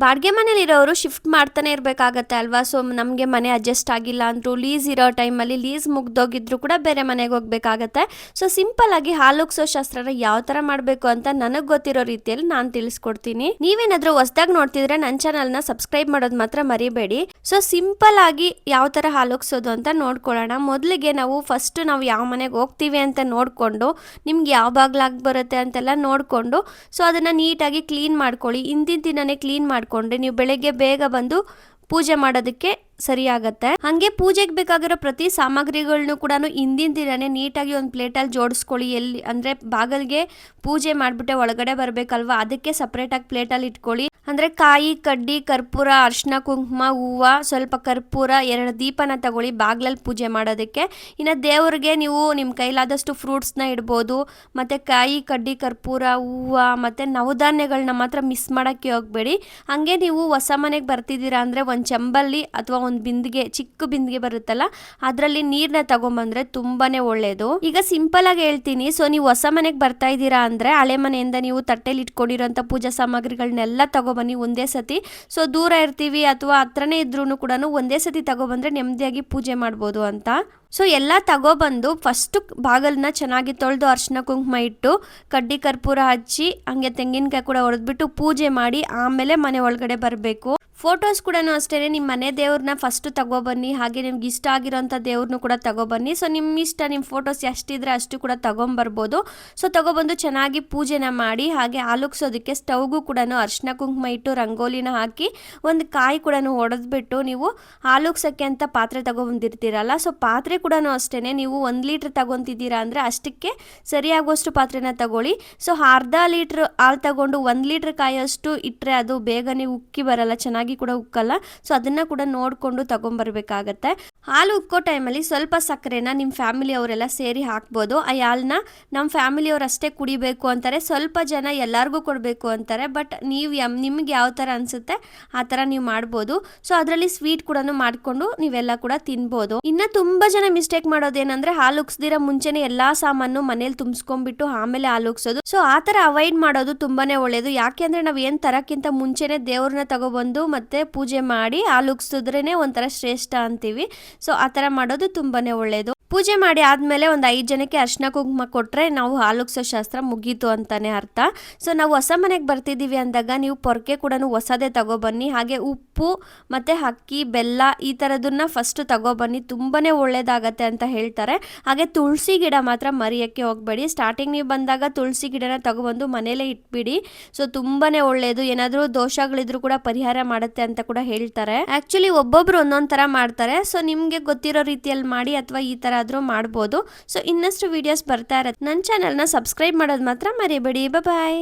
ಬಾಡಿಗೆ ಮನೇಲಿ ಇರೋರು ಶಿಫ್ಟ್ ಮಾಡ್ತಾನೆ ಇರಬೇಕಾಗತ್ತೆ ಅಲ್ವಾ. ಸೊ ನಮಗೆ ಮನೆ ಅಡ್ಜಸ್ಟ್ ಆಗಿಲ್ಲ ಅಂದ್ರು ಲೀಸ್ ಇರೋ ಟೈಮಲ್ಲಿ ಲೀಸ್ ಮುಗ್ದೋಗಿದ್ರು ಕೂಡ ಬೇರೆ ಮನೆಗೆ ಹೋಗ್ಬೇಕಾಗತ್ತೆ. ಸೊ ಸಿಂಪಲ್ ಆಗಿ ಹಾಲುಗ್ಸೋ ಶಾಸ್ತ್ರನ ಯಾವ ತರ ಮಾಡಬೇಕು ಅಂತ ನನಗೆ ಗೊತ್ತಿರೋ ರೀತಿಯಲ್ಲಿ ನಾನು ತಿಳಿಸ್ಕೊಡ್ತೀನಿ. ನೀವೇನಾದ್ರೂ ಹೊಸದಾಗಿ ನೋಡ್ತಿದ್ರೆ ನನ್ನ ಚಾನಲ್ನ ಸಬ್ಸ್ಕ್ರೈಬ್ ಮಾಡೋದು ಮಾತ್ರ ಮರಿಬೇಡಿ. ಸೊ ಸಿಂಪಲ್ ಆಗಿ ಯಾವ ತರ ಹಾಲುಗ್ಸೋದು ಅಂತ ನೋಡ್ಕೊಳ್ಳೋಣ. ಮೊದಲಿಗೆ ನಾವು ಫಸ್ಟ್ ನಾವು ಯಾವ ಮನೆಗೆ ಹೋಗ್ತೀವಿ ಅಂತ ನೋಡಿಕೊಂಡು ನಿಮ್ಗೆ ಯಾವ ಬಾಗ್ಲಾಗಿ ಬರುತ್ತೆ ಅಂತೆಲ್ಲ ನೋಡಿಕೊಂಡು ಸೊ ಅದನ್ನು ನೀಟಾಗಿ ಕ್ಲೀನ್ ಮಾಡ್ಕೊಳ್ಳಿ. ಹಿಂದಿನ ದಿನನೇ ಕ್ಲೀನ್ ಮಾಡಿಕೊಂಡ್ರೆ ನೀವು ಬೆಳಗ್ಗೆ ಬೇಗ ಬಂದು ಪೂಜೆ ಮಾಡೋದಕ್ಕೆ ಸರಿ ಆಗತ್ತೆ. ಹಂಗೆ ಪೂಜೆಗೆ ಬೇಕಾಗಿರೋ ಪ್ರತಿ ಸಾಮಗ್ರಿಗಳನ್ನು ಕೂಡ ಹಿಂದಿನ ದಿನನೇ ನೀಟಾಗಿ ಒಂದು ಪ್ಲೇಟಲ್ಲಿ ಜೋಡಿಸ್ಕೊಳ್ಳಿ. ಎಲ್ಲಿ ಅಂದರೆ ಬಾಗಿಲಿಗೆ ಪೂಜೆ ಮಾಡಿಬಿಟ್ಟೆ ಒಳಗಡೆ ಬರಬೇಕಲ್ವಾ, ಅದಕ್ಕೆ ಸಪ್ರೇಟಾಗಿ ಪ್ಲೇಟಲ್ಲಿ ಇಟ್ಕೊಳ್ಳಿ. ಅಂದರೆ ಕಾಯಿ ಕಡ್ಡಿ ಕರ್ಪೂರ ಅರಿಶಿನ ಕುಂಕುಮ ಹೂವು ಸ್ವಲ್ಪ ಕರ್ಪೂರ 2 ದೀಪನ ತಗೊಳ್ಳಿ ಬಾಗ್ಲಲ್ಲಿ ಪೂಜೆ ಮಾಡೋದಕ್ಕೆ. ಇನ್ನು ದೇವ್ರಿಗೆ ನೀವು ನಿಮ್ಮ ಕೈಲಾದಷ್ಟು ಫ್ರೂಟ್ಸ್ನ ಇಡ್ಬೋದು. ಮತ್ತು ಕಾಯಿ ಕಡ್ಡಿ ಕರ್ಪೂರ ಹೂವು ಮತ್ತು ನವಧಾನ್ಯಗಳನ್ನ ಮಾತ್ರ ಮಿಸ್ ಮಾಡೋಕ್ಕೆ ಹೋಗಬೇಡಿ. ಹಾಗೆ ನೀವು ಹೊಸ ಮನೆಗೆ ಬರ್ತಿದ್ದೀರಾ ಅಂದರೆ ಒಂದು ಚೆಂಬಲ್ಲಿ ಅಥವಾ ಒಂದು ಬಿಂದಿಗೆ ಚಿಕ್ಕ ಬಿಂದಿಗೆ ಬರುತ್ತಲ್ಲ ಅದರಲ್ಲಿ ನೀರನ್ನ ತಗೊಂಬಂದ್ರೆ ತುಂಬಾನೇ ಒಳ್ಳೇದು. ಈಗ ಸಿಂಪಲ್ ಆಗಿ ಹೇಳ್ತೀನಿ. ಸೊ ನೀವು ಹೊಸ ಮನೆಗೆ ಬರ್ತಾ ಇದ್ದೀರಾ ಅಂದರೆ ಹಳೆ ಮನೆಯಿಂದ ನೀವು ತಟ್ಟೆಲಿ ಇಟ್ಕೊಂಡಿರೋಂಥ ಪೂಜಾ ಸಾಮಗ್ರಿಗಳನ್ನೆಲ್ಲ ತಗೊಬನ್ನಿ ಒಂದೇ ಸತಿ. ಸೊ ದೂರ ಇರ್ತೀವಿ ಅಥವಾ ಹತ್ರನೇ ಇದ್ರೂ ಕೂಡ ಒಂದೇ ಸತಿ ತಗೊಬಂದ್ರೆ ನೆಮ್ಮದಿಯಾಗಿ ಪೂಜೆ ಮಾಡ್ಬೋದು ಅಂತ. ಸೊ ಎಲ್ಲ ತಗೊಬಂದು ಫಸ್ಟ್ ಬಾಗಲನ್ನ ಚೆನ್ನಾಗಿ ತೊಳೆದು ಅರಿಶಿನ ಕುಂಕುಮ ಇಟ್ಟು ಕಡ್ಡಿ ಕರ್ಪೂರ ಹಚ್ಚಿ ಹಂಗೆ ತೆಂಗಿನಕಾಯಿ ಕೂಡ ಹೊಡೆದ್ಬಿಟ್ಟು ಪೂಜೆ ಮಾಡಿ ಆಮೇಲೆ ಮನೆ ಒಳಗಡೆ ಬರಬೇಕು. ಫೋಟೋಸ್ ಕೂಡ ಅಷ್ಟೇ ನಿಮ್ಮ ಮನೆ ದೇವ್ರನ್ನ ಫಸ್ಟ್ ತಗೊಬನ್ನಿ. ಹಾಗೆ ನಿಮ್ಗೆ ಇಷ್ಟ ಆಗಿರೋಂಥ ದೇವ್ರನ್ನೂ ಕೂಡ ತಗೊಬನ್ನಿ. ಸೊ ನಿಮ್ಮ ಇಷ್ಟ, ನಿಮ್ಮ ಫೋಟೋಸ್ ಎಷ್ಟಿದ್ರೆ ಅಷ್ಟು ಕೂಡ ತಗೊಂಬರ್ಬೋದು. ಸೊ ತಗೊಬಂದು ಚೆನ್ನಾಗಿ ಪೂಜೆನ ಮಾಡಿ ಹಾಗೆ ಹಾಲುಗ್ಸೋದಕ್ಕೆ ಸ್ಟವ್ಗೂ ಕೂಡ ಅರಿಶಿನ ಕುಂಕುಮ ಇಟ್ಟು ರಂಗೋಲಿನ ಹಾಕಿ ಒಂದು ಕಾಯಿ ಕೂಡ ಹೊಡೆದ್ಬಿಟ್ಟು ನೀವು ಹಾಲುಗ್ಸೋಕ್ಕೆ ಅಂತ ಪಾತ್ರೆ ತಗೊಬಂದಿರ್ತೀರಲ್ಲ, ಸೊ ಪಾತ್ರೆ ಕೂಡ ಅಷ್ಟೇ ನೀವು 1 ಲೀಟ್ರ್ ತಗೊತಿದ್ದೀರಾ ಅಂದರೆ ಅಷ್ಟಕ್ಕೆ ಸರಿಯಾಗುವಷ್ಟು ಪಾತ್ರೆನ ತಗೊಳ್ಳಿ. ಸೊ ಅರ್ಧ ಲೀಟ್ರ್ ಹಾಲು ತಗೊಂಡು 1 ಲೀಟ್ರ್ ಕಾಯೋಷ್ಟು ಇಟ್ಟರೆ ಅದು ಬೇಗನೆ ಉಕ್ಕಿ ಬರಲ್ಲ, ಚೆನ್ನಾಗಿ ಕೂಡ ಉಕ್ಕಲ್ಲ. ಸೊ ಅದನ್ನ ಕೂಡ ನೋಡಿಕೊಂಡು ತಗೊಂಬರ್ಬೇಕಾಗತ್ತೆ. ಹಾಲು ಉಕ್ಕೋ ಟೈಮಲ್ಲಿ ಸ್ವಲ್ಪ ಸಕ್ಕರೆನ ನಿಮ್ಮ ಫ್ಯಾಮಿಲಿ ಅವರೆಲ್ಲ ಸೇರಿ ಹಾಕ್ಬೋದು. ಆ ಹಾಲನ್ನ ನಮ್ಮ ಫ್ಯಾಮಿಲಿಯವ್ರು ಅಷ್ಟೇ ಕುಡಿಬೇಕು ಅಂತಾರೆ, ಸ್ವಲ್ಪ ಜನ ಎಲ್ಲರಿಗೂ ಕೊಡಬೇಕು ಅಂತಾರೆ. ಬಟ್ ನೀವು ನಿಮ್ಗೆ ಯಾವ ಥರ ಅನಿಸುತ್ತೆ ಆ ಥರ ನೀವು ಮಾಡ್ಬೋದು. ಸೊ ಅದರಲ್ಲಿ ಸ್ವೀಟ್ ಕೂಡ ಮಾಡಿಕೊಂಡು ನೀವೆಲ್ಲ ಕೂಡ ತಿನ್ಬೋದು. ಇನ್ನು ತುಂಬ ಜನ ಮಿಸ್ಟೇಕ್ ಮಾಡೋದೇನೆಂದರೆ ಹಾಲು ಉಗ್ಸ್ದಿರ ಮುಂಚೆನೇ ಎಲ್ಲ ಸಾಮಾನು ಮನೇಲಿ ತುಂಬಿಸ್ಕೊಂಡ್ಬಿಟ್ಟು ಆಮೇಲೆ ಹಾಲು ಉಗ್ಸೋದು. ಸೊ ಆ ಥರ ಅವಾಯ್ಡ್ ಮಾಡೋದು ತುಂಬಾನೇ ಒಳ್ಳೆಯದು. ಯಾಕೆ ಅಂದರೆ ನಾವು ಏನು ತರಕ್ಕಿಂತ ಮುಂಚೆನೇ ದೇವ್ರನ್ನ ತಗೊಬಂದು ಮತ್ತೆ ಪೂಜೆ ಮಾಡಿ ಹಾಲು ಉಗ್ಸಿದ್ರೇ ಒಂಥರ ಶ್ರೇಷ್ಠ ಅಂತೀವಿ. ಸೊ ಆ ಥರ ಮಾಡೋದು ತುಂಬಾನೇ ಒಳ್ಳೆಯದು. ಪೂಜೆ ಮಾಡಿ ಆದಮೇಲೆ ಒಂದು 5 ಜನಕ್ಕೆ ಅರಿಶಿನ ಕುಂಕುಮ ಕೊಟ್ಟರೆ ನಾವು ಹಾಲುಗ್ಸೋ ಶಾಸ್ತ್ರ ಮುಗೀತು ಅಂತಾನೆ ಅರ್ಥ. ಸೊ ನಾವು ಹೊಸ ಮನೆಗೆ ಬರ್ತಿದ್ದೀವಿ ಅಂದಾಗ ನೀವು ಪೊರಕೆ ಕೂಡ ಹೊಸದೇ ತಗೊಬನ್ನಿ. ಹಾಗೆ ಉಪ್ಪು ಮತ್ತು ಅಕ್ಕಿ ಬೆಲ್ಲ ಈ ಥರದನ್ನ ಫಸ್ಟ್ ತಗೊಬನ್ನಿ, ತುಂಬಾ ಒಳ್ಳೇದಾಗತ್ತೆ ಅಂತ ಹೇಳ್ತಾರೆ. ಹಾಗೆ ತುಳಸಿ ಗಿಡ ಮಾತ್ರ ಮರೆಯೋಕ್ಕೆ ಹೋಗಬೇಡಿ. ಸ್ಟಾರ್ಟಿಂಗ್ ನೀವು ಬಂದಾಗ ತುಳಸಿ ಗಿಡನ ತಗೊಬಂದು ಮನೇಲೇ ಇಟ್ಬಿಡಿ. ಸೊ ತುಂಬಾ ಒಳ್ಳೆಯದು. ಏನಾದರೂ ದೋಷಗಳಿದ್ರು ಕೂಡ ಪರಿಹಾರ ಮಾಡುತ್ತೆ ಅಂತ ಕೂಡ ಹೇಳ್ತಾರೆ. ಆ್ಯಕ್ಚುಲಿ ಒಬ್ಬೊಬ್ರು ಒಂದೊಂದು ಥರ ಮಾಡ್ತಾರೆ. ಸೊ ನಿಮಗೆ ಗೊತ್ತಿರೋ ರೀತಿಯಲ್ಲಿ ಮಾಡಿ ಅಥವಾ ಈ ಥರ ಆದ್ರೂ ಮಾಡ್ಬೋದು. ಸೊ ಇನ್ನಷ್ಟು ವಿಡಿಯೋಸ್ ಬರ್ತಾ ಇರತ್ತೆ. ನನ್ನ ಚಾನಲ್ನ ಸಬ್ಸ್ಕ್ರೈಬ್ ಮಾಡೋದು ಮಾತ್ರ ಮರಿಬೇಡಿ. ಬಾಯ್.